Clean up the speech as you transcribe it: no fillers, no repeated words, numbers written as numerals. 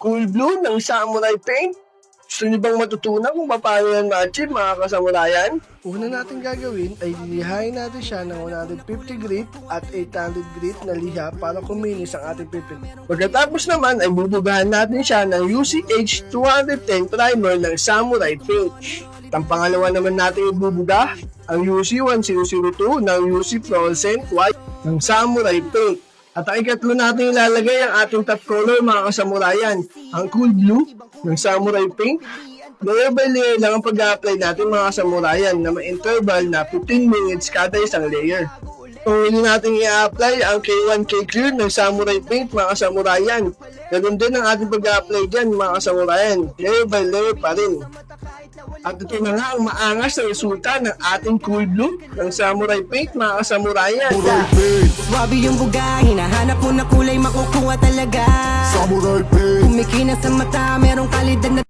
Cool blue ng samurai paint. Gusto niyo bang matutunan kung paano yan ma-achieve mga kasamurayan? Una natin gagawin ay lilihain natin siya ng 150 grit at 800 grit na liha para kuminis ang ating pipil. Pagkatapos naman ay bubugahan natin siya ng UCH 210 primer ng samurai paint. Ang pangalawa naman natin ibubuga ang UC 1002 ng UC fluorescent white ng samurai paint. At ang ikatlo natin ilalagay ang ating top color mga kasamurayan, ang cool blue ng samurai paint. Layer by layer lang ang pag-apply natin mga kasamurayan na may interval na 15 minutes kada isang layer. Kung hindi natin i-apply ang K1K Clear ng samurai paint mga kasamurayan, ganun din ang ating pag-apply dyan mga kasamurayan, layer by layer pa rin. At ito na nga ang maangas na resulta ng ating cool blue ng samurai paint mga kasamurayan. Swabe yung buga, hinahanap mo na kulay makukuha talaga. Samurai paint. Kumikina sa mata, merong kalidad na